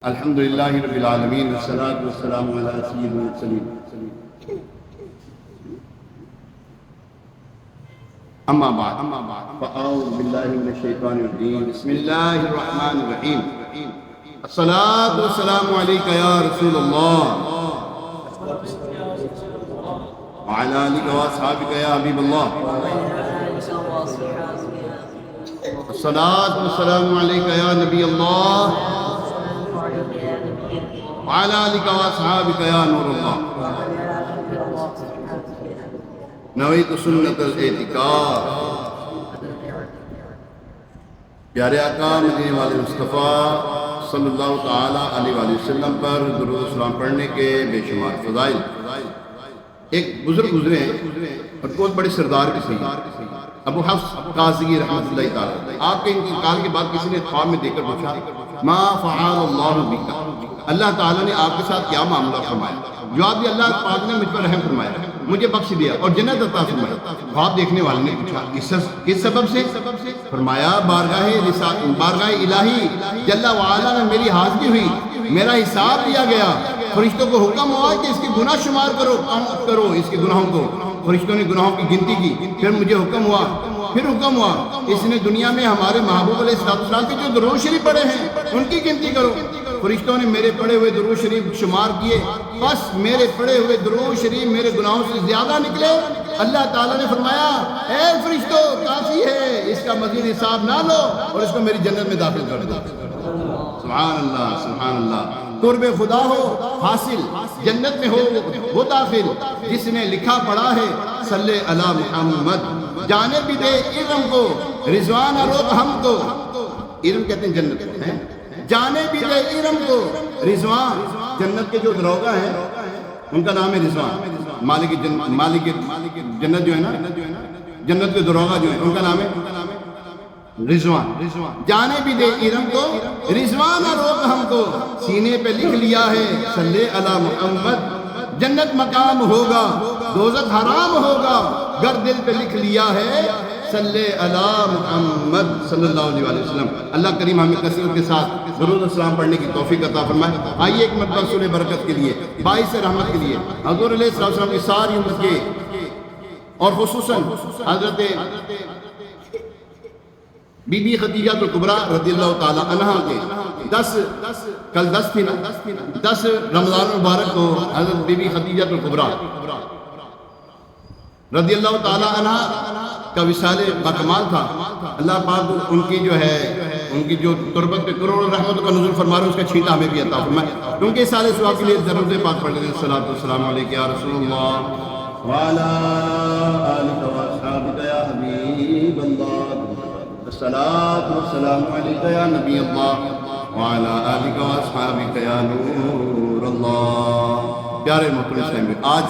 الحمد لله رب العالمين والصلاة والسلام على سيد المرسلين. أما بعد فأعوذ بالله من الشيطان الرجيم. بسم الله الرحمن الرحيم. الصلاة والسلام عليك يا رسول الله وعلى آلك وأصحابك يا حبيب الله. الصلاة والسلام عليك يا نبي الله وعلى آلك وأصحابك يا نور الله. نویت سنت الاعتکاف. پیارے آقا مدینے والے مصطفیٰ صلی اللہ تعالی علیہ وآلہ وسلم پر درود و سلام پڑھنے کے بے شمار فضائل. ایک بزرگ گزرے ہیں اور بہت بڑے سردار بھی تھے، ابو حفص قاضی رحمۃ اللہ تعالی. آپ کے انتقال کے بعد کسی نے خواب میں دیکھ کر پوچھا ما فعل اللہ بک، اللہ تعالیٰ نے آپ کے ساتھ کیا معاملہ فرمایا؟ جواب دیا اللہ پاک نے مجھ پر رحم فرمایا، مجھے بخش دیا اور جنت عطا فرمائی. خواب دیکھنے والے نے پوچھا کس سبب سے؟ فرمایا بارگاہ الہی جل وعلا میں میری حاضری ہوئی، میرا حساب لیا گیا، فرشتوں کو حکم ہوا کہ اس کے گناہ شمار کرو اس کے گناہوں کو. فرشتوں نے گناہوں کی گنتی کی، پھر مجھے حکم ہوا اس نے دنیا میں ہمارے محبوب علیہ السلام کے جو درود شریف پڑھے ہیں ان کی گنتی کرو. فرشتوں نے میرے پڑھے ہوئے درود شریف شمار کیے، بس میرے پڑھے ہوئے درود شریف میرے گناہوں سے زیادہ نکلے. اللہ تعالیٰ نے فرمایا اے فرشتوں کافی ہے، اس کا مزید حساب نہ لو اور اس کو میری جنت میں داخل کر دو. سبحان اللہ سبحان اللہ. قرب خدا ہو حاصل، جنت میں ہو وہ داخل جس نے لکھا پڑھا ہے صلی علی محمد. جانے بھی دے علم کو رضوان روک ہم کو، علم کہتے ہیں جنت کو، جانے بھی دے علم کو رضوان. جنت کے جو دروگا ہیں ان کا نام ہے رضوان. مالک جنت جو ہے نا، جنت کے دروگا جو ہے ان کا نام ہے رضوان. جانے بھی دے علم کو رضوان روک ہم کو، سینے پہ لکھ لیا ہے صلی علی محمد. جنت مقام ہوگا دوزخ حرام ہوگا، گر دل پہ لکھ لیا ہے صلی علی محمد صلی اللہ علیہ وسلم. اللہ کریم ہمیں کثرت کے ساتھ درود و سلام پڑھنے کی توفیق عطا فرمائے. آئیے ایک مرتبہ سورہ برکت کے لیے، باعث رحمت کے لیے حضور علیہ السلام کی ساری امت کے اور خصوصاً حضرت بی بی خدیجہ الکبریٰ رضی اللہ تعالی عنہا کے 10 تھی نا، 10 رمضان مبارک کو حضرت بی بی خدیجہ الکبریٰ رضی اللہ تعالی عنہ کا وصال بکمال تھا. اللہ پاک ان کی جو ہے ان کی جو تربت پہ کروڑ رحمت کا نزول فرما رہے ہیں، اس کا چھینٹا ہمیں بھی عطا فرمائے. کیونکہ اس سال ثواب کے لیے درود پاک پڑھ لیتے ہیں. الصلاۃ والسلام علیک یا رسول اللہ وعلی آلک واصحابک یا حبیب اللہ. الصلاۃ والسلام علیک یا نبی اللہ وعلی آلک واصحابک یا نور اللہ. پیارے محترم اسلامی، آج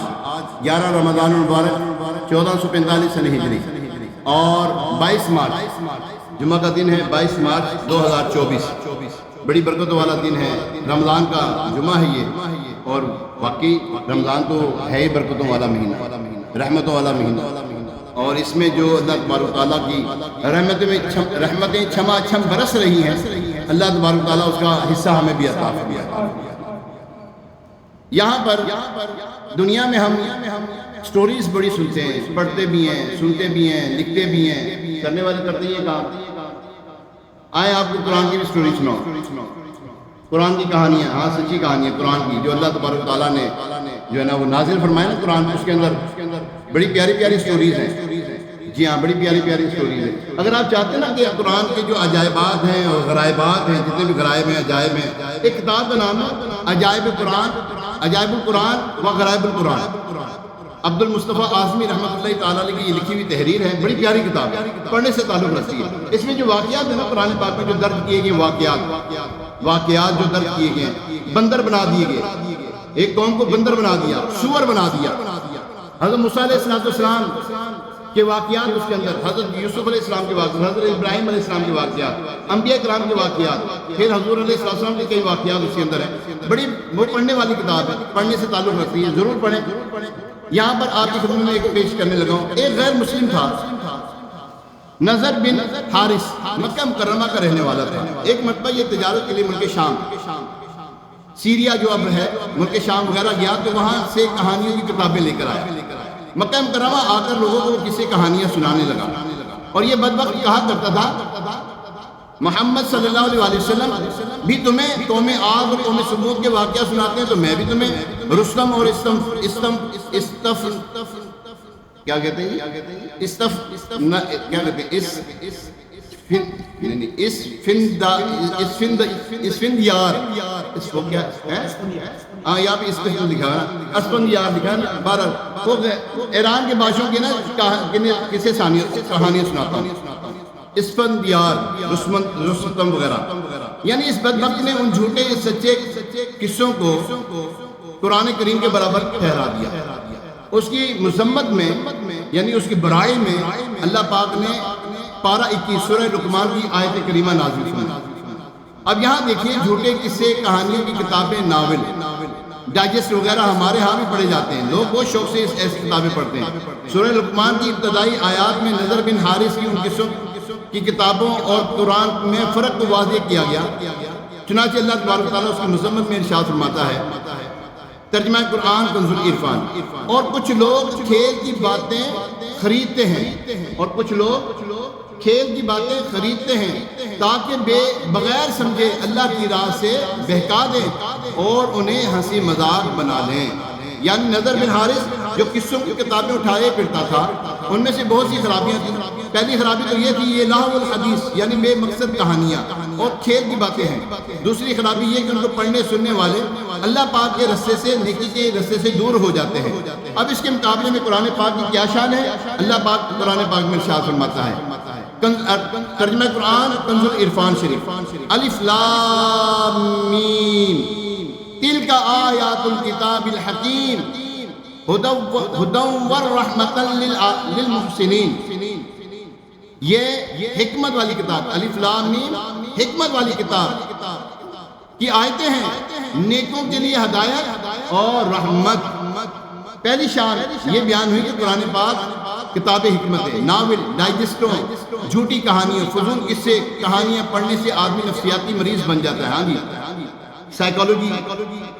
11 رمضان المبارک 1445 سنہ ہجری اور 22 مارچ جمعہ کا دن ہے. 22 مارچ 2024 بڑی برکت والا دن ہے. رمضان کا جمعہ ہے یہ، اور واقعی رمضان تو ہے ہی برکتوں والا مہینہ، رحمتوں والا مہینہ. اور اس میں جو اللہ تبارک تعالیٰ کی رحمتیں چھما چھم برس رہی ہیں، اللہ تبارک تعالیٰ اس کا حصہ ہمیں بھی عطا فرمائے. یہاں پر دنیا میں ہم سٹوریز بڑی سنتے ہیں، پڑھتے بھی ہیں، سنتے بھی ہیں، لکھتے بھی ہیں، کرنے والے کرتے ہیں کام. آئے آپ کو قرآن کی بھی سٹوری سناؤ. قرآن کی کہانیاں، ہاں سچی کہانیاں قرآن کی جو اللہ تبارک تعالیٰ نے جو ہے نا وہ نازل فرمایا نا قرآن، اس کے اندر بڑی پیاری پیاری سٹوریز ہیں. جی ہاں، بڑی پیاری پیاری سٹوریز ہیں. اگر آپ چاہتے ہیں نا کہ قرآن کے جو عجائبات ہیں اور غرائبات ہیں، جتنے بھی غرائب ہیں عجائب ہیں، ایک کتاب کا نام ہے عجائب القرآن و غرائب القرآن. عبد المصطفیٰ اعظمی رحمۃ اللہ تعالیٰ علیہ کی یہ لکھی ہوئی تحریر ہے. بڑی پیاری کتاب ہے، پڑھنے سے تعلق رکھتی ہے. اس میں جو واقعات ہیں نا قرآن پاک میں جو درج کیے گئے واقعات جو درج کیے گئے ہیں، بندر بنا دیے گئے، ایک قوم کو بندر بنا دیا، سور بنا دیا. حضرت موسیٰ علیہ السلام کے واقعات اس کے اندر، حضرت یوسف علیہ السلام کے واقعات، حضرت ابراہیم علیہ السلام کے واقعات، انبیاء کرام کے واقعات، پھر حضور علیہ السلام کے کئی واقعات اس کے اندر ہیں. بڑی وہ پڑھنے والی کتاب ہے، پڑھنے سے تعلق رکھتی ہے، ضرور پڑھیں. یہاں پر آپ کی خدمت میں ایک پیش کرنے لگا ہوں. ایک غیر مسلم تھا، نظر بن حارث، مکہ مکرمہ کا رہنے والا تھا. ایک مرتبہ یہ تجارت کے لیے ملک شام سیریا جو اب ہے ملک شام وغیرہ گیا تو وہاں سے کہانیوں کی کتابیں لے کر آیا، مکہ مکرمہ آ کر لوگوں کو کسی کہانیاں سنانے لگا، اور یہ بدبخت کہا کرتا تھا محمد صلی اللہ علیہ وسلم بھی تمہیں قوم عاد اور قوم سمود کے واقعہ سناتے ہیں تو میں بھی تمہیں رستم اور کیا کہتے ہیں اسفندیار، اس کو کیا ہے ہاں یہاں پہ اسفند لکھا ہے نا، اسفندیار لکھا ہے نا، بہرحال وہ ایران کے بادشاہوں کی نا کسے کہانیاں سناتا ہوں، اسفندیار، رستم وغیرہ، یعنی اس بدبخت نے ان جھوٹے سچے قصوں کو قرآن کریم کے برابر ٹھہرا دیا۔ اس کی مذمت میں یعنی اس کی برائی میں اللہ پاک نے پارہ 21 سورہ لقمان کی آیت کریمہ نازل فرمائی۔ اب یہاں دیکھیے جھوٹے قصے، کہانیوں کی کتابیں، ناول، ڈائجسٹ وغیرہ ہمارے ہاں بھی پڑھے جاتے ہیں، لوگ بہت شوق سے ایسی کتابیں پڑھتے ہیں۔ سورہ لقمان کی ابتدائی آیات میں نضر بن حارث کی ان قصوں کی کتابوں اور قرآن میں فرق کو واضح کیا گیا، چنانچہ اللہ تبارک و تعالیٰ اس کی مذمت میں ارشاد فرماتا ہے، ترجمہ قرآن کنز العرفان، اور کچھ لوگ کھیل کی باتیں خریدتے ہیں، اور کچھ لوگ کھیل کی باتیں خریدتے ہیں تاکہ بغیر سمجھے اللہ کی راہ سے بہکا دیں اور انہیں ہنسی مذاق بنا لیں۔ یعنی نضر بن حارث جو قصوں کی کتابیں اٹھائے پھرتا تھا، ان میں سے بہت سی خرابیاں تھیں۔ پہلی خرابی تو یہ تھی، یہ لہو الحدیث یعنی بے مقصد کہانیاں اور کھیل کی باتیں ہیں۔ دوسری خرابی یہ کہ ان کو پڑھنے سننے والے اللہ پاک کے رستے سے، نیکی کے رستے سے دور ہو جاتے ہیں۔ اب اس کے مقابلے میں قرآن پاک کی کیا شان ہے؟ اللہ پاک قرآن پاک میں ارشاد فرماتا ہے، ترجمہ قرآن کنز العرفان شریف، الف لام میم تلک آیات الکتاب الحکیم ہدی ورحمۃ للمحسنین، یہ حکمت والی کتاب، الف لام میم حکمت والی کتاب کی آیتیں ہیں، نیکوں کے لیے ہدایت اور رحمت۔ پہلی شان یہ بیان ہوئی کہ قرآن پاک کتاب حکمت ہے، ناول، ڈائجسٹوں، جھوٹی کہانیاں، فضول قصے، کہانیاں پڑھنے سے آدمی نفسیاتی مریض بن جاتا ہے۔ ہاں جی، سائیکالوجی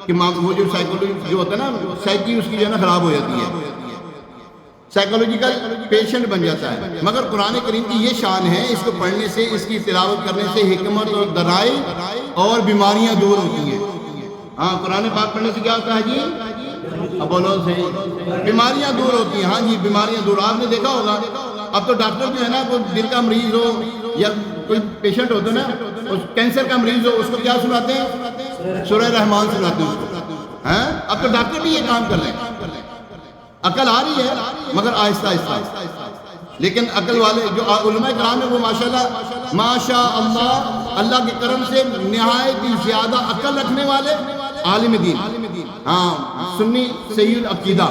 کہ وہ جو سائیکالوجی جو ہوتا ہے نا، سائیکی اس کی جو ہے نا خراب ہو جاتی ہے، سائیکالوجیکل پیشنٹ بن جاتا ہے۔ مگر قرآن کریم کی یہ شان ہے، اس کو پڑھنے سے، اس کی تلاوت کرنے سے حکمت اور درائی اور بیماریاں دور ہوتی ہیں۔ ہاں، قرآن پاک پڑھنے سے کیا ہوتا ہے جی؟ اب بولو صحیح، بیماریاں دور ہوتی ہیں۔ ہاں جی، بیماریاں دور، آپ نے دیکھا ہوگا اب تو ڈاکٹر جو ہے نا، کوئی دل کا مریض ہو یا کوئی پیشنٹ ہوتا ہے نا، کینسر کا مریض ہو، اس کو کیا سناتے ہیں؟ سورہ رحمان سناتے ہیں اس کو۔ اب تو ڈاکٹر بھی یہ کام کر رہے ہیں، عقل آ رہی ہے مگر آہستہ آہستہ، لیکن عقل والے جو علماء کرام ہیں وہ ماشاء اللہ، اللہ کے کرم سے نہایت ہی زیادہ عقل رکھنے والے عالم دین، ہاں سنی صحیح العقیدہ،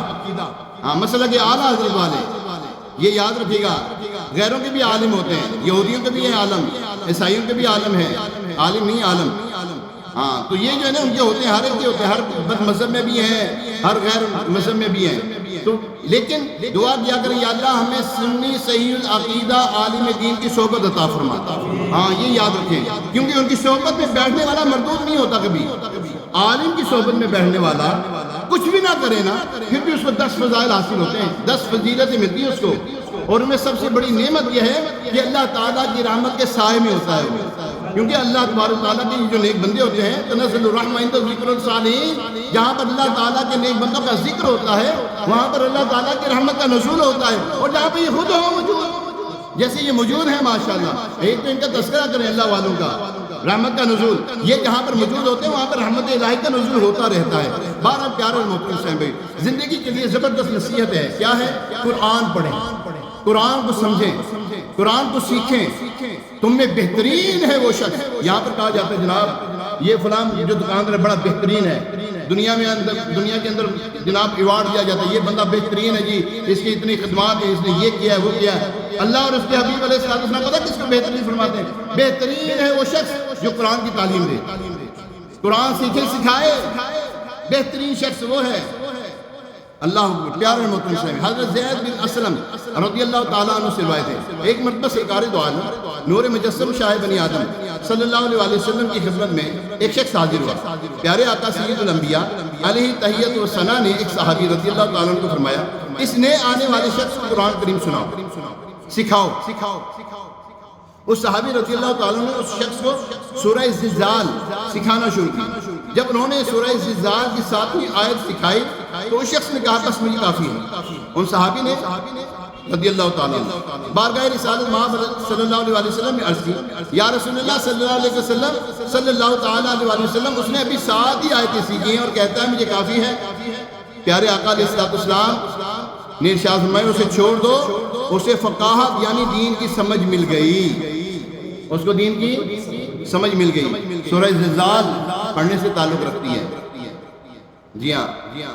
ہاں مسئلہ کے اعلیٰ حضرت والے، یہ یاد رکھیے گا۔ غیروں کے بھی عالم ہوتے ہیں، یہودیوں کے بھی ہیں عالم، عیسائیوں کے بھی عالم ہیں، عالم نہیں عالم۔ ہاں تو یہ جو ہے نا ان کے ہوتے ہیں، ہر ایک کے ہوتے ہیں، ہر بد مذہب میں بھی ہیں، ہر غیر مذہب میں بھی ہیں۔ تو لیکن دعا کیا کریں، یا اللہ ہمیں سنی صحیح العقیدہ عالم دین کی صحبت عطا فرما۔ ہاں یہ یاد رکھیں، کیونکہ ان کی صحبت میں بیٹھنے والا مردود نہیں ہوتا کبھی۔ عالم کی صحبت میں بیٹھنے والا کچھ بھی نہ کرے نا، پھر بھی اس کو 10 فضائل حاصل ہوتے ہیں، 10 فضیلتیں ملتی ہیں اس کو، اور ان میں سب سے بڑی نعمت یہ ہے کہ اللہ تعالیٰ کی رحمت کے سائے میں ہوتا ہے وہ، کیونکہ اللہ تبارک تعالیٰ کے جو نیک بندے ہوتے ہیں، تنزل الرحمہ عند ذکر الصالحین، جہاں پر اللہ تعالیٰ کے نیک بندوں کا ذکر ہوتا ہے وہاں پر اللہ تعالیٰ کی رحمت کا نزول ہوتا ہے، اور جہاں پہ یہ خود ہو موجود، جیسے یہ موجود ہیں ماشاءاللہ، ایک تو ان کا تذکرہ کریں اللہ والوں کا، رحمت کا نزول، یہ جہاں پر موجود ہوتے ہیں وہاں پر رحمت الہی کا نزول ہوتا رہتا ہے۔ بارہ پیارے اور محترم صاحب، زندگی کے لیے زبردست نصیحت ہے، کیا ہے؟ قرآن پڑھیں، قرآن کو سمجھیں، قرآن کو سیکھیں، تم میں بہترین ہے وہ شخص۔ یہاں پر کہا جاتا ہے جناب یہ فلاں جو دکاندار ہے بڑا بہترین ہے، دنیا کے اندر جناب ایوارڈ دیا جاتا ہے، یہ بندہ بہترین ہے جی، اس کی اتنی خدمات ہیں، اس نے یہ کیا ہے وہ کیا ہے۔ اللہ اور اس کے حبیب علیہ السلام پتہ کس کو بہترین فرماتے ہیں؟ بہترین ہے وہ شخص جو قرآن کی تعلیم دے، قرآن سیکھے سکھائے، بہترین شخص وہ ہے۔ اللہ پیارے محترم صاحب حضرت زید بن اسلم رضی اللہ تعالیٰ عنہ سے روایت ہے، ایک مرتبہ سرکار دو عالم نور مجسم شاہ بنی آدم صلی اللہ علیہ وسلم کی خدمت میں ایک شخص حاضر ہوا۔ پیارے آقا سید الانبیاء علیہ تحیت و ثنا نے ایک صحابی رضی اللہ تعالیٰ عنہ کو فرمایا، اس نئے آنے والے شخص کو قرآن کریم سناؤ، سکھاؤ۔ اس صحابی رضی اللہ تعالیٰ نے اس شخص کو سورہ زلزال سکھانا شروع کی۔ جب انہوں نے سورہ زلزال کی 7ویں آیت سکھائی تو اس شخص نے کہا بس مجھے کافی ہے۔ ان صحابی نے رضی اللہ تعالیٰ عنہ بارگاہ رسالت محمد صلی اللہ علیہ وسلم نے عرض کی، یا رسول اللہ صلی اللہ علیہ وسلم صلی اللہ تعالیٰ علیہ وسلم، اس نے ابھی 7 ہی آیتیں سیکھی ہیں اور کہتا ہے مجھے کافی ہے۔ پیارے آقا علیہ السلام نے ارشاد فرمایا اسے چھوڑ دو، اسے فقاہت یعنی دین کی سمجھ مل گئی، اس کو دین کی سمجھ مل گئی۔ سورہ زلزال پڑھنے سے تعلق رکھتی ہے، جی ہاں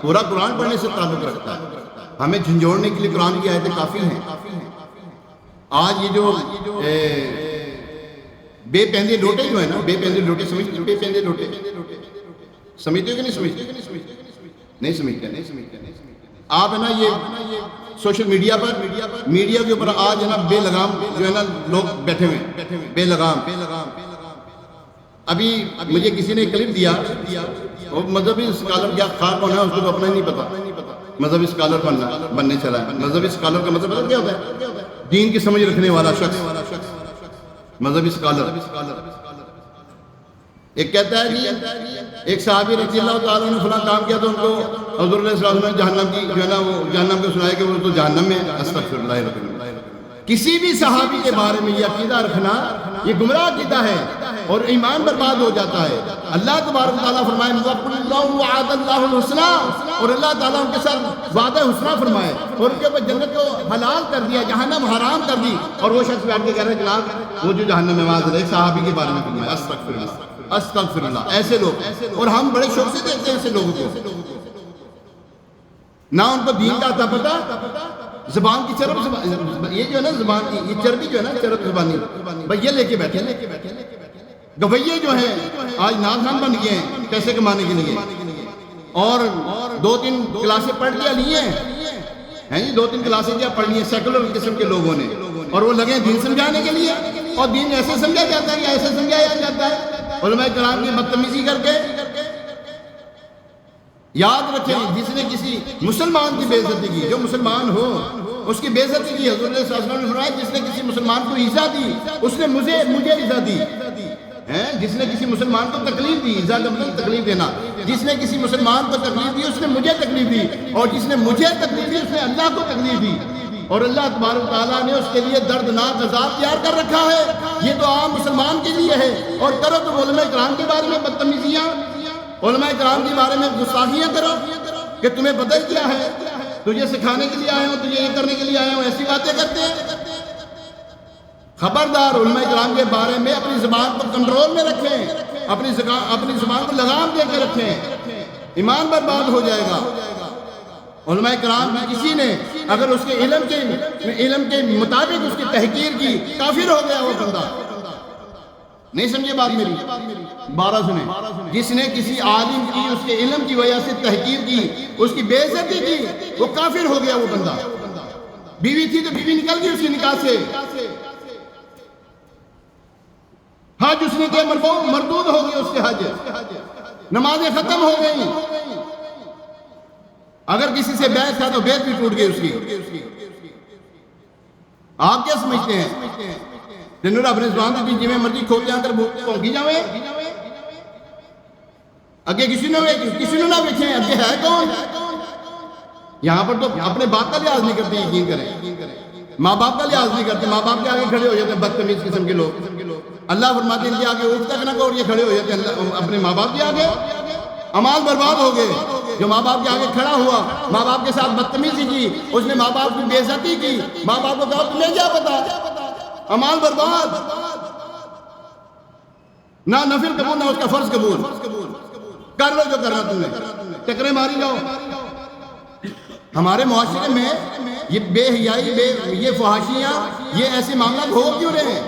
پورا قرآن پڑھنے سے تعلق رکھتا ہے۔ ہمیں جھنجھوڑنے کے لیے قرآن کی آیتیں کافی ہیں۔ آج یہ جو بے پیندے لوٹے جو ہیں نا، بے پیندے لوٹے سمجھتے ہیں؟ بے پیندے لوٹے سمجھتے ہو کہ نہیں سمجھتے؟ نہیں سمجھتے۔ آپ ہے نا یہ سوشل میڈیا کے اوپر آج ہے نا بے لگام جو ہے نا لوگ بیٹھے ہوئے، بے لگام۔ ابھی مجھے کسی نے کلپ دیا، وہ مذہبی اسکالر کیا خاک ہونا ہے اس کو تو اپنا ہی نہیں پتا، مذہبی اسکالر بننے چلا ہے۔ مذہبی اسکالر کا مطلب پتہ کیا ہوتا ہے؟ دین کی سمجھ رکھنے والا شخص، مذہبی اسکالر۔ ایک کہتا ہے جی ایک صحابی رضی اللہ تعالیٰ نے فلاں کام کیا تو ان کو حضور علیہ السلام نے جہنم کی جو ہے نا وہ جہنم کو سنایا کہ وہ تو جہنم میں ہے۔ استغفر اللہ رب اللہ۔ کسی بھی صحابی کے بارے میں یہ عقیدہ رکھنا یہ گمراہ عقیدہ ہے اور ایمان برباد ہو جاتا ہے۔ اللہ تبارک و تعالیٰ فرمائے وعد اللہ الحسنى، اور اللہ تعالیٰ ان کے ساتھ وعدہ حسنہ فرمائے اور ان کے اوپر جنت کو حلال کر دیا، جہنم حرام کر دی، اور وہ شخص بیٹھ کے کہہ رہے ہیں جناب وہ جو جہنم میں معاذ اللہ، ایک صحابی کے بارے میں فرمایا استغفر اللہ استغفر اللہ۔ ایسے لوگ، اور ہم بڑے شوق سے دیکھتے ہیں ایسے لوگوں کو، نہ ان کو دین کا عطا پتا، زبان کی چرب، یہ جو ہے نا زبان کی یہ چربی جو ہے نا چرب زبانی بھئی یہ لے کے بیٹھے گویے جو ہیں آج ناظران بن گئے ہیں پیسے کمانے کے لیے، اور 2-3 کلاسیں پڑھ لیا لیے ہیں جی، 2-3 کلاسیں کیا پڑھ لی ہیں سیکولر قسم کے لوگوں نے، اور وہ لگے دین سمجھانے کے لیے، اور دین ایسے سمجھا جاتا ہے یا ایسے سمجھایا جاتا ہے علماء کرام کی بدتمیزی کر کے۔ یاد رکھیں جس نے کسی مسلمان کی بے عزتی کی، جو مسلمان ہو اس کی بے عزتی کی، حضور صلی اللہ علیہ وسلم نے فرمایا جس نے کسی مسلمان کو ایذا دی اس نے مجھے ایذا دی، جس نے کسی مسلمان کو تکلیف دی، ایذا کا مطلب تکلیف دینا، جس نے کسی مسلمان کو تکلیف دی اس نے مجھے تکلیف دی، اور جس نے مجھے تکلیف دی اس نے اللہ کو تکلیف دی، اور اللہ تبارک تعالیٰ نے اس کے لیے دردناک عذاب تیار کر رکھا ہے۔ یہ تو عام مسلمان کے لیے ہے، اور کرو تم علماء کرام کے بارے میں بدتمیزیاں، علماء کرام کے بارے میں گستاخیاں کرو کہ تمہیں پتہ ہی کیا ہے، تجھے سکھانے کے لیے آئے ہوں، تجھے یہ کرنے کے لیے آئے ہوں، ایسی باتیں کرتے ہیں۔ خبردار علماء کرام کے بارے میں اپنی زبان کو کنٹرول میں رکھیں، اپنی زبان کو لگام دے کے رکھیں، ایمان برباد ہو جائے گا۔ علماء کرام کی کسی نے اگر اس کے علم کے مطابق اس کی تحقیر کی کافر ہو گیا وہ بندہ۔ نہیں سمجھے بات میری؟ 12 سنیں، جس نے کسی عالم کی اس کے علم کی وجہ سے تحقیر کی، اس کی بے عزتی کی، وہ کافر ہو گیا وہ بندہ۔ بیوی تھی تو بیوی نکل گئی اس کی نکاح سے، حج اس نے کیا مردود ہو گئی اس کے حج، نمازیں ختم ہو گئی، اگر کسی سے بیعت تھا تو بیعت بھی ٹوٹ گئی اس کی۔ آپ کیا سمجھتے ہیں جنہوں نے اپنے زبان کی جی میں مرضی کھوتے اندر پھونکی جاوے، اگے کسی نے نہ بیٹھے، اگے ہے کون؟ یہاں پر تو اپنے باپ کا لحاظ نہیں کرتے، یقین کریں ماں باپ کا لحاظ نہیں کرتے، ماں باپ کے آگے کھڑے ہو جاتے ہیں بدتمیز قسم کے لوگ۔ اللہ فرماتے ہیں ان کے آگے اٹھ تک نہ کو، اور یہ کھڑے ہو جاتے ہیں اپنے ماں باپ کے آگے۔ امال برباد ہو گئے، جو ماں باپ کے آگے کھڑا ہوا، ماں باپ کے ساتھ بدتمیزی کی، اس نے ماں باپ کی بے عزتی کی، ماں باپ کو کہا تمہیں کیا پتا، امال برباد، نہ نفل قبول نہ اس کا فرض قبول، کر لو جو کرنا تم نے، ٹکرے ماری جاؤ۔ ہمارے معاشرے میں یہ بے حیائی، یہ فحاشیاں، یہ ایسے معاملات ہو کیوں رہے ہیں؟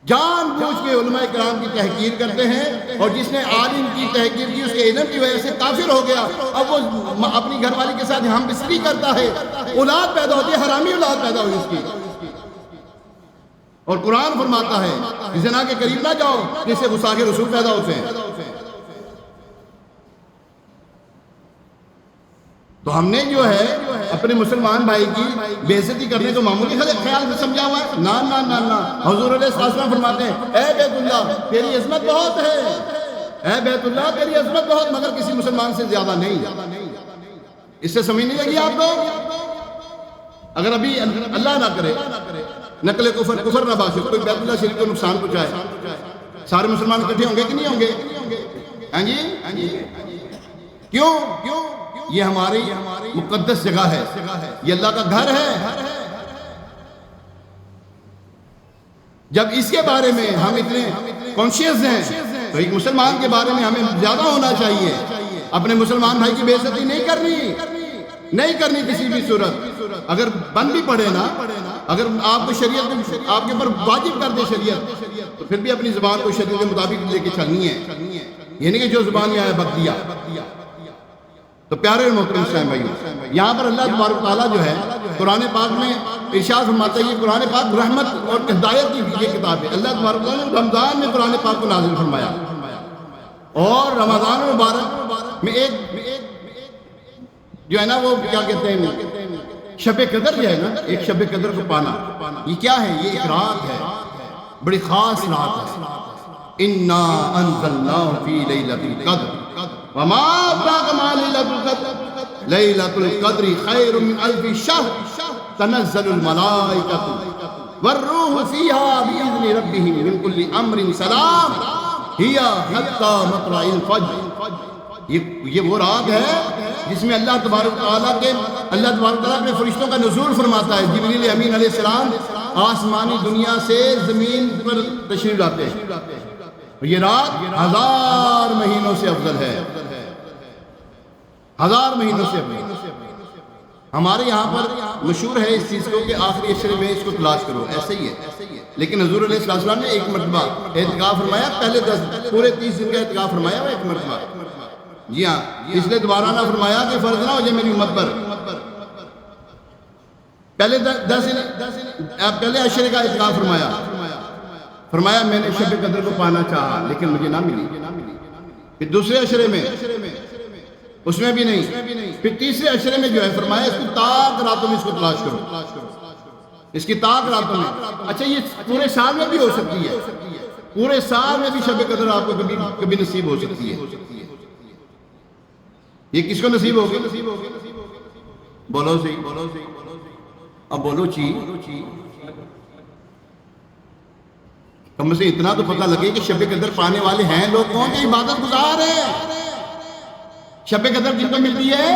جان بوجھ کے علماء کرام کی تحقیر کرتے ہیں، اور جس نے عالم کی تحقیر کی اس کے علم کی وجہ سے کافر ہو گیا، اب وہ اپنی گھر والی کے ساتھ ہم بستری کرتا ہے، اولاد پیدا ہوتی ہے، حرامی اولاد پیدا ہوئی اس کی۔ اور قرآن فرماتا ہے زنا کے قریب نہ جاؤ، جس سے غصہ کے رسول پیدا ہوتے ہیں۔ تو ہم نے جو ہے اپنے مسلمان بھائی کی بے عزتی کرنے کو معمولی خیال سے سمجھا ہوا ہے؟ نہ نہ نہ نہ، حضور علیہ السلام فرماتے ہیں اے بیت اللہ تیری عظمت بہت ہے، اے بیت اللہ تیری عظمت بہت، مگر کسی مسلمان سے زیادہ نہیں۔ اس سے سمجھ نہیں لگی آپ کو؟ اگر ابھی اللہ نہ کرے نقل کفر نہ باشد کوئی بیت اللہ شریف کو نقصان پہنچائے، سارے مسلمان اکٹھے ہوں گے کہ نہیں ہوں گے؟ ہاں جی، کیوں؟ یہ ہماری مقدس جگہ ہے، یہ اللہ کا گھر ہے۔ جب اس کے بارے میں ہم اتنے کانشیس ہیں تو ایک مسلمان کے بارے میں ہمیں زیادہ ہونا چاہیے۔ اپنے مسلمان بھائی کی بے عزتی نہیں کرنی کسی بھی صورت۔ اگر بن بھی پڑے نا، اگر آپ کو شریعت آپ کے اوپر واجب کر دے شریعت، تو پھر بھی اپنی زبان کو شریعت کے مطابق لے کے چلنی ہے، یہ نہیں کہ جو زبان میں آیا بک دیا۔ تو پیارے اور محترم اسلام بھائیو، یہاں پر اللہ تبارک تعالیٰ جو ہے قرآن پاک میں ارشاد فرماتا ہے، یہ قرآن پاک رحمت اور ہدایت کی یہ کتاب ہے۔ اللہ تبارک تعالیٰ نے رمضان میں قرآن پاک کو نازل فرمایا، اور رمضان مبارک میں ایک جو ہے نا وہ کیا کہتے ہیں شب قدر جو ہے نا، ایک شب قدر کو پانا، یہ کیا ہے؟ یہ ایک رات ہے، بڑی خاص رات ہے۔ اِنَّا أَنزَلْنَاهُ فِي لَيْلَةِ الْقَدْرِ وَمَا أَدْرَاكَ مَا لَيْلَةُ الْقَدْرِ لَيْلَةُ الْقَدْرِ خَيْرٌ مِّنْ أَلْفِ شَهْرٍ تَنَزَّلُ الْمَلَائِكَةُ وَالرُّوحُ فِيهَا بِإِذْنِ رَبِّهِمْ مِنْ كُلِّ أَمْرٍ سَلَامٌ هِيَ حَتَّى مَطْلَعِ الْفَجْرِ۔ یہ وہ رات ہے جس میں اللہ تبارک تعالیٰ اپنے فرشتوں کا نزول فرماتا ہے۔ جبریل امین علیہ السلام آسمانی دنیا سے زمین پر تشریف لاتے ہیں۔ یہ رات 1000 مہینوں سے افضل ہے، 1000 مہینوں سے افضل۔ ہمارے یہاں پر مشہور ہے اس چیز کو کہ آخری عشرے میں اس کو تلاش کرو، ایسے ہی ہے، لیکن حضور علیہ السلام نے ایک مرتبہ اعتکاف فرمایا، پہلے 10 پورے 30 دن کا اعتکاف فرمایا ایک مرتبہ۔ جی ہاں، اس لیے دوبارہ نہ فرمایا کہ فرض نہ ہو جائے میری امت پر۔ پہلے عشرے کا اعتکاف فرمایا میں نے شب قدر کو پانا چاہا لیکن مجھے نہ ملی۔ پھر دوسرے عشرے میں اس میں بھی نہیں، پھر تیسرے عشرے میں جو ہے فرمایا اس کی تاک راتوں میں اس کو تلاش کرو، اس کی تاک راتوں میں۔ اچھا یہ پورے سال میں بھی ہو سکتی ہے، پورے سال میں بھی شب قدر آپ کو کبھی نصیب ہو سکتی ہے۔ یہ کس کو نصیب ہوگی؟ بولو سی، اب بولو چی، کم سے اتنا تو پتہ لگے کہ شب قدر پانے والے ہیں لوگ کون کے عبادت گزار ہیں۔ شب قدر جن کو ملتی ہے،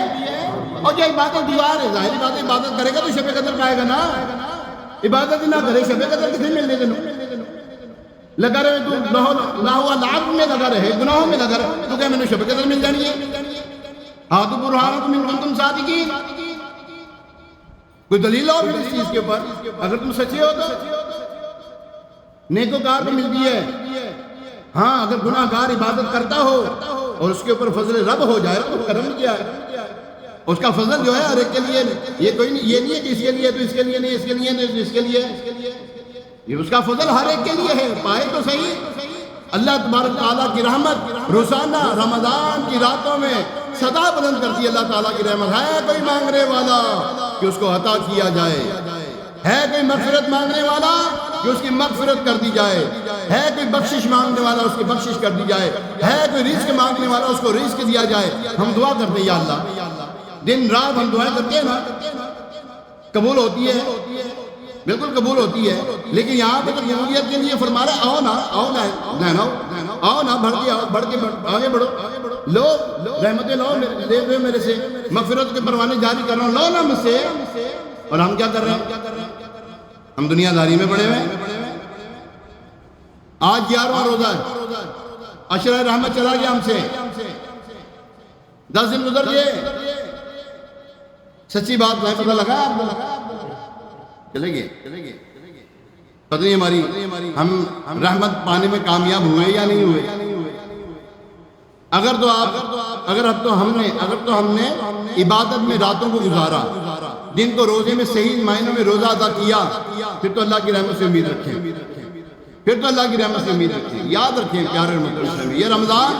اور جو عبادت گزار ہے، ظاہری بات ہے عبادت کرے گا تو شب قدر پائے گا نا۔ عبادت نہ کرے شب قدر کتنے ملنے دنوں لگا رہے تو لاہو لعب میں لگا رہے، گناہوں میں لگا رہے، تو کیا میں نے شب قدر مل جانی ہے؟ ہاں تو برہانکم ان کنتم صادقین، کوئی دلیل ہو پھر اس چیز کے اوپر، اگر تم سچے ہو تو نیکوکار کو ملتی ہے۔ ہاں اگر گناہ گار عبادت کرتا ہو اور اس کے اوپر فضل رب ہو جائے تو کرم کیا ہے، اس کا فضل جو ہے ہر ایک کے لیے، یہ کوئی نہیں، یہ نہیں ہے کہ اس کے لیے تو اس کے لیے نہیں، اس کے لیے نہیں اس کے لیے، یہ اس کا فضل ہر ایک کے لیے ہے، پائے تو صحیح۔ اللہ تبارک تعالیٰ کی رحمت روزانہ رمضان کی راتوں میں صدا بلند کرتی ہے۔ اللہ تعالیٰ کی رحمت ہے کوئی مانگنے والا کہ اس کو عطا کیا جائے، ہے کوئی مغفرت مانگنے والا کہ اس کی مغفرت کر دی جائے، ہے کوئی بخشش مانگنے والا اس کی بخشش کر دی جائے، ہے کوئی رزق مانگنے والا اس کو رزق دیا جائے۔ ہم دعا کرتے ہیں یا اللہ، دن رات ہم دعائیں کرتے ہیں نا، قبول ہوتی ہے، بالکل قبول ہوتی ہے، لیکن یہاں پہ تو قبولیت کے لیے فرما رہا ہے آؤ نا بڑھ کے آگے بڑھو، لو رحمتیں لو لے ہوئے میرے سے، مغفرت کے پروانے جاری کر رہا ہوں، لو نا مجھ سے۔ اور ہم کیا کر رہے ہیں؟ ہم دنیا داری میں پڑے ہوئے ہیں۔ آج 11واں روزہ ہے، عشرہ رحمت چلا گیا ہم سے، 10 دن گزر گئے، سچی بات ہے، پتہ لگا آپ کو؟ چلے گئے۔ پتہ نہیں ہماری ہم رحمت پانے میں کامیاب ہوئے یا نہیں ہوئے. اگر تو ہم نے عبادت میں راتوں کو گزارا، دن کو روزے میں صحیح معنوں میں روزہ ادا کیا، پھر تو اللہ کی رحمت سے امید رکھیں. یاد رکھیں پیارے رحمت، یہ رمضان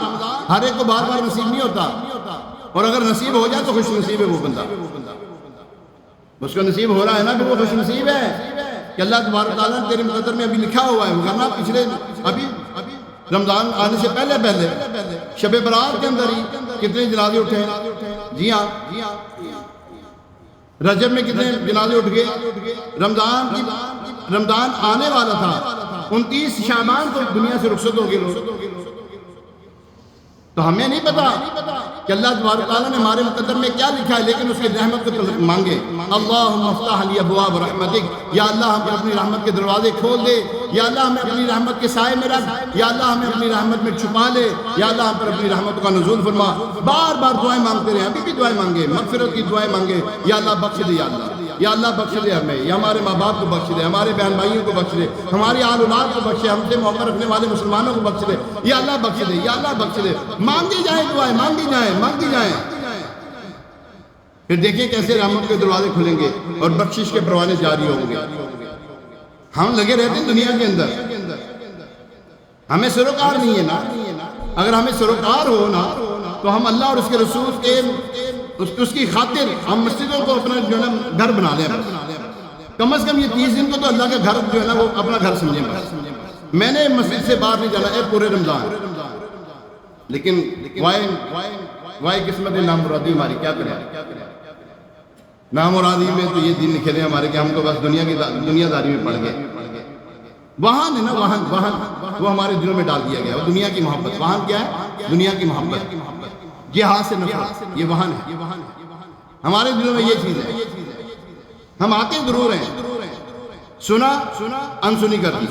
ہر ایک کو بار بار نصیب نہیں ہوتا، اور اگر نصیب ہو جائے تو خوش نصیب ہے وہ بندہ. اس کو نصیب ہو رہا ہے نا، پھر وہ خوش نصیب ہے کہ اللہ تبارک و تعالیٰ نے تیرے مقدر میں ابھی لکھا ہوا ہے. ورنہ پچھلے ابھی رمضان آنے سے پہلے شب برات کے اندر ہی کتنے جنازے اٹھے ہیں. جی ہاں، رجب میں کتنے جنازے اٹھ گئے. رمضان آنے والا تھا، 29 شعبان کو دنیا سے رخصت ہو گئے لوگ. تو ہمیں نہیں پتا کہ اللہ تبارک تعالیٰ نے ہمارے مقدر میں کیا لکھا ہے، لیکن اس کی رحمت کو مانگے. اللہم افتح لی ابواب رحمتک، یا اللہ ہمیں اپنی رحمت کے دروازے کھول دے، یا اللہ ہمیں اپنی رحمت کے سائے میں رکھ، یا اللہ ہمیں اپنی رحمت میں چھپا لے، یا اللہ ہم پر اپنی رحمت کا نزول فرما. بار بار دعائیں مانگتے رہے، ابھی بھی دعائیں مانگے، مغفرت کی دعائیں مانگے. یا اللہ بخش دے، یا اللہ بخش دے ہمیں، یا ہمارے ماں باپ کو بخش دے، ہمارے بہن بھائیوں کو بخش دے، ہماری آل اولاد کو بخش دے، ہم سے موقع رکھنے والے مسلمانوں کو بخش دے. یا اللہ بخش دے، یا اللہ بخش دے. مانگی جائیں دعائیں، مانگی جائیں. پھر دیکھیں کیسے رحمت کے دروازے کھلیں گے اور بخشش کے پروانے جاری ہوں گے. ہم لگے رہتے ہیں دنیا کے اندر، ہمیں سروکار نہیں ہے نا. اگر ہمیں سروکار ہو نا تو ہم اللہ اور اس کے رسول کے اس کی خاطر ہم مسجدوں کو اپنا جو ہے نا گھر بنا لیں. کم از کم یہ 30 دن کو تو اللہ کا گھر جو ہے نا وہ اپنا گھر سمجھیں. میں نے مسجد سے باہر نہیں جانا ہے پورے رمضان، لیکن وائی قسمت نامرادی ہماری، کیا کریں. نامرادی میں تو یہ دن لکھے تھے ہمارے کہ ہم تو بس دنیا داری میں پڑ گئے. وہاں ہے نا، وہاں وہ ہمارے دلوں میں ڈال دیا گیا. وہ دنیا کی محبت، وہاں کیا ہے؟ دنیا کی محبت، جہاد سے نفرت، یہ وہاں ہے. ہمارے دلوں میں یہ چیز ہے. ہم آتے ضرور ہیں، سنا انسنی کر دی.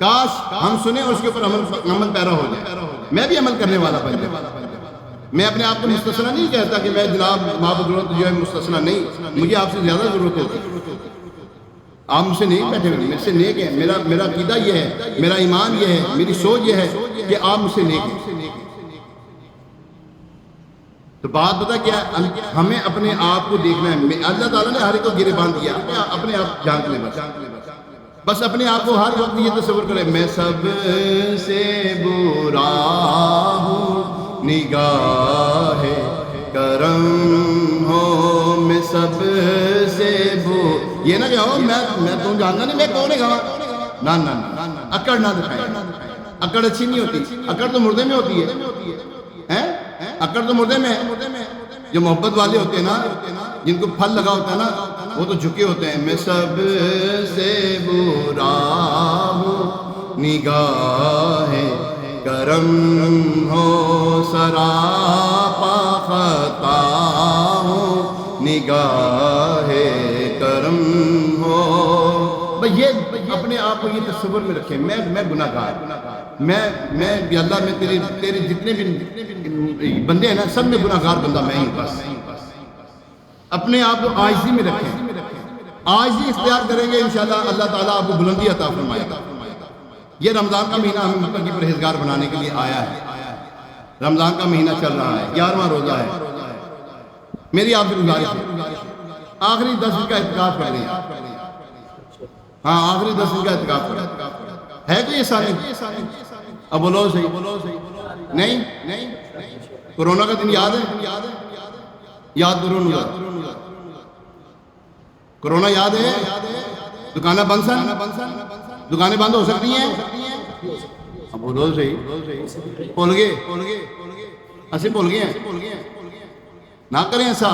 کاش ہم سنیں اور اس کے اوپر عمل پیرا ہو جائے. میں بھی عمل کرنے والا بن جاؤں. میں اپنے آپ کو مستثنا نہیں کہتا کہ میں جناب محبت ضرورت جو ہے مستثنا نہیں، مجھے آپ سے زیادہ ضرورت ہوتی. آپ مجھ سے نیک بیٹھے ہوئے، میرے سے نیک ہے. میرا عقیدہ یہ ہے، میرا ایمان یہ ہے، میری سوچ یہ ہے کہ آپ مجھ سے نیک ہیں. تو بات پتہ کیا ہے؟ ہمیں اپنے آپ کو دیکھنا ہے. اللہ تعالیٰ نے ہر ایک کو گرے باندھ دیا، اپنے آپ جھانک لیں. بس اپنے آپ کو ہر وقت یہ تصور کریں، میں سب سے برا ہوں، نگاہ کرم ہو میں سب سے یہ نہ کہو میں تم جاننا نہیں میں کون ہے گا. نہ اکڑ نہ دکھائیں. اکڑ اچھی نہیں ہوتی. اکڑ تو مردے میں ہوتی ہے. اکڑ تو مردے میں. جو محبت والے ہوتے ہیں نا، جن کو پھل لگا ہوتا ہے نا، وہ تو جھکے ہوتے ہیں. میں سب سے برا ہوں، نگاہ کرم ہو سراپا خطا ہوں، نگاہ کرم ہو. یہ اپنے آپ کو یہ تصور میں رکھیں، میں گناہ گار، میں اللہ میں تیرے جتنے بھی بندے ہیں نا، سب میں گناہ گار بندہ میں ہی. بس اپنے آپ کو عاجزی میں رکھیں. عاجزی اختیار کریں گے انشاءاللہ اللہ تعالیٰ آپ کو بلندی عطا فرمائے گا. یہ رمضان کا مہینہ ہمیں متقی پرہیزگار بنانے کے لیے آیا ہے. رمضان کا مہینہ چل رہا ہے، 11واں روزہ ہے. میری آپ سے گزارش ہے، آخری 10 دن کا اعتکاف کر لیں. ہاں آخری 10 دن کا اعتکاف کر ہے کہ یہ سال اب بولو صحیح. نہیں کورونا کا دن یاد ہے؟ یاد کرو. کورونا یاد ہے؟ دکانیں بند سن، دکانیں بند ہو سکتی ہیں. اب بولو صحیح. بھول گئے ایسے بھول گئے ہیں. نہ کریں ایسا.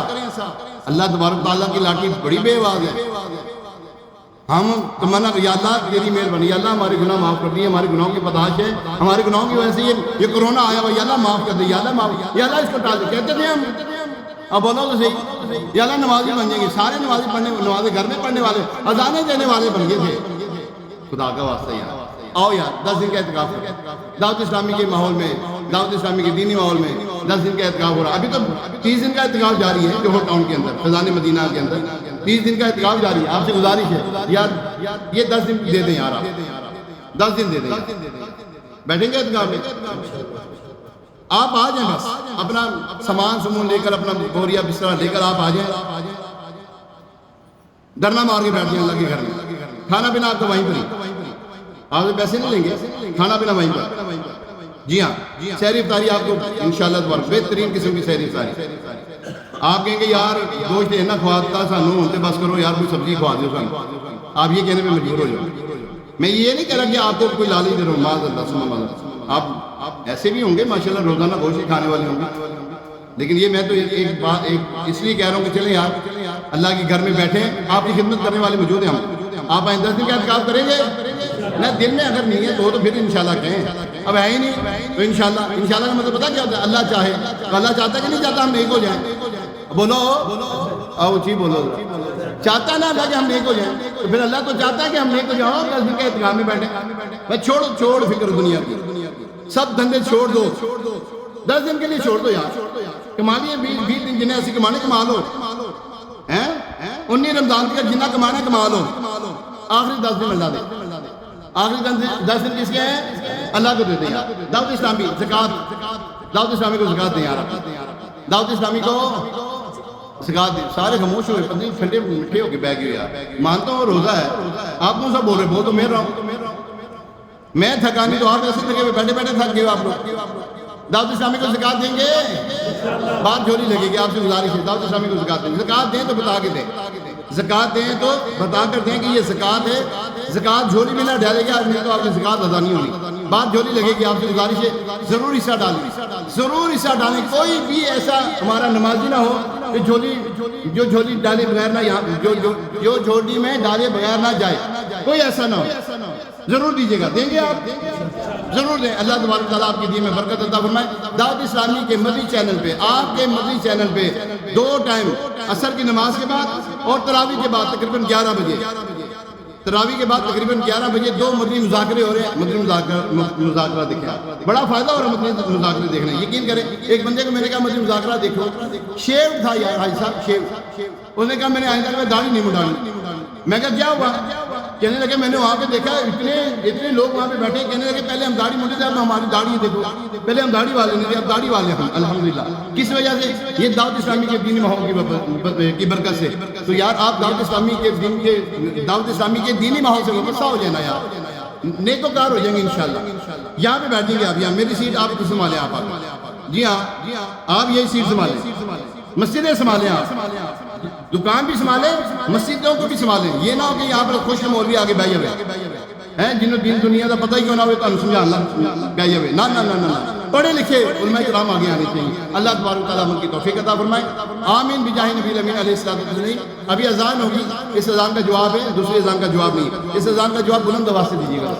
اللہ تبارک تعالیٰ کی لاٹھی بڑی بے آواز ہے. ہم تمنا یا اللہ تیری مہربانی، یا اللہ ہمارے گناہ معاف کر دیے. ہمارے گناہوں کی پتاش ہے، ہمارے گناہوں کی وجہ سے یہ کورونا آیا ہوا. یا اللہ معاف کر دے، یا اللہ معاف، یا اللہ اس کو ٹال دے. کہتے تھے ہم. اب بولو تو صحیح. یا اللہ نمازی بن جائیں گے. سارے نمازی پڑھنے، نمازیں گھر میں پڑھنے والے، اذانیں دینے والے بن گئے تھے. خدا کا واسطہ یار آؤ یار 10 دن کا اعتکاف کرو. دعوت اسلامی کے ماحول میں، دعوت اسلامی کے دینی ماحول میں 10 دن کا اعتکاف ہو رہا ہے. ابھی تو 30 دن کا اعتکاف جاری ہے جوہر ٹاؤن کے اندر، فیضان مدینہ کے اندر 30 دن کا اعتکاف جاری ہے. آپ سے گزارش ہے یار یہ 10 دن دے دیں یار، آپ 10 دن دے دیں. بیٹھیں گے اعتکاف میں؟ آپ آ جائیں، بس اپنا سامان سمون لے کر، اپنا بوریا بستر لے کر آپ آ جائیں. ڈرنا مار کے بیٹھ جائیں اللہ کے گھر میں. کھانا پینا آپ کو وہیں پر ہی، آپ سے پیسے نہیں لیں گے، کھانا پینا وہیں پر. جی ہاں، سحری افطاری آپ کو انشاءاللہ تبارک بہترین قسم کی سحری افطاری. آپ کہیں گے یار گوشت اینا کھواتا سانو ہوں بس کرو یار کوئی سبزی کھوا دیو سانو، آپ یہ کہنے پہ مجبور ہو جاؤ. میں یہ نہیں کہہ رہا کہ آپ کو کوئی لالچ دے رہا ہوں، معاذ اللہ ثم معاذ اللہ. آپ ایسے بھی ہوں گے ماشاءاللہ روزانہ گوشت کھانے والے ہوں گے، لیکن یہ میں تو ایک بات اس لیے کہہ رہا ہوں کہ چلیں یار اللہ کے گھر میں بیٹھیں، آپ کی خدمت کرنے والے موجود ہیں. ہم آپ آئیں 10 دن کا اعتکاف کریں گے نہ، دل میں اگر نہیں ہے تو پھر انشاءاللہ کہیں. اب ہے ہی نہیں تو انشاءاللہ کا مطلب پتہ کیا ہوتا ہے؟ اللہ چاہے تو اللہ چاہتا ہے کہ نہیں چاہتا ہم نیک ہو جائیں؟ بولو آؤ جی بولو. چاہتا ہے نا اللہ کہ ہم نیک ہو جائیں، تو پھر اللہ تو چاہتا ہے کہ ہم نیک ہو جاؤ. 10 دن کے اعتکاف میں بیٹھیں. بھائی چھوڑ فکر دنیا کی، سب دھندے چھوڑ دو، 10 دن کے لیے چھوڑ دو یار. کما لیے 20 دن جنہیں ایسی کمانے کما لو، 19 رمضان کا جنہ کمانا کما لو. آخری 10 دن اللہ دے، آخری 10 دن کس کے ہیں؟ اللہ کو دیتے ہیں. دعوت اسلامی زکوٰۃ، دعوت اسلامی کو زکوٰۃ دیں یار، دعوت اسلامی کو زکوٰۃ دیں. سارے خاموش ہوئے، پتہ نہیں ٹھنڈے میٹھے ہو کے بیٹھ گئے یار. مانتا ہوں روزہ ہے، آپ کون سا بول رہے؟ بول تو میں رہا ہوں، میں تھکانی تو آپ ایسے تھکے ہوئے بیٹھے بیٹھے تھک گئے آپ لوگ. دعوت اسلامی کو زکوٰۃ دیں گے، بات جھولی لگے گی. آپ سے گزارش ہے دعوت اسلامی کو زکوٰۃ دیں. زکوٰۃ دیں تو بتا کے دیں، زکوٰۃ دیں تو بتا کر دیں کہ یہ زکوٰۃ ہے. زکوٰۃ جھولی میں نہ ڈالے گا آدمی تو آپ کی زکوٰۃ ادا نہیں ہونی. بات جھولی لگے گی. آپ سے گزارش ہے ضرور حصہ ڈالیں، ضرور حصہ ڈالیں. کوئی بھی ایسا ہمارا نمازی نہ ہو کہ جو جھولی ڈالے بغیر نہ، جو جھولی میں ڈالے بغیر نہ جائے، کوئی ایسا نہ ہو. ضرور دیجیے گا. دیں گے آپ؟ ضرور دیں. اللہ تبارک تعالیٰ آپ کی دین میں برکت عطا فرمائے. دعوت اسلامی کے مدنی چینل پہ، آپ کے مدنی چینل پہ 2 ٹائم عصر کی نماز کے بعد اور تراویح کے بعد تقریباً 11 بجے، تراویح کے بعد تقریباً 11 بجے 2 مدنی مذاکرے ہو رہے ہیں. مدنی مذاکرہ دیکھیں، بڑا فائدہ ہو رہا ہے مدنی مذاکرے دیکھنا. یقین کریں ایک بندے کو میں نے کہا مدنی مذاکرہ دیکھو، شیو تھا یار حاجی صاحب، شیو. اس نے کہا میں نے آئندہ میں داڑھی نہیں مڈانی. میں کہا کیا ہوا؟ کہنے لگے میں نے وہاں پہ دیکھا اتنے لوگ وہاں پہ بیٹھے، کہنے لگے پہلے ہم داڑھی مڈے تھے، اب ہماری داڑھی دیکھو. پہلے ہم داڑھی والے نہیں تھے، اب داڑھی والے ہم الحمدللہ. کس وجہ سے؟ یہ دعوت اسلامی کے دینی ماحول کی برکت سے. تو یار آپ دعوت اسلامی کے دینی ماحول سے وابستہ ہو جائے نا یار، نیکوکار ہو جائیں گے انشاءاللہ. یہاں پہ بیٹھیں گے آپ، یہاں میری سیٹ آپ کو سنبھالیں. آپ جی ہاں آپ یہی سیٹ سنبھالیں، مسجدیں سنبھالیں، آپ دکان بھی سنبھالیں، مسجدوں کو بھی سنبھالیں. یہ نہ ہو کہ یہاں پر خوش مولوی آگے بیٹھے ہوئے ہیں جنہوں دین دنیا کا پتہ ہی کیوں نہ ہوئے تو سمجھانا بیٹھے ہوئے. نہ پڑھے لکھے علماء کرام آگے آنے چاہیے. اللہ تبارک تعالیٰ ان کی توفیق عطا فرمائے. آمین بجاہ نبی الامین علیہ السلام. ابھی اذان ہوگی، اس اذان کا جواب ہے، دوسری اذان کا جواب نہیں. اس اذان کا جواب بلند آواز سے دیجیے گا.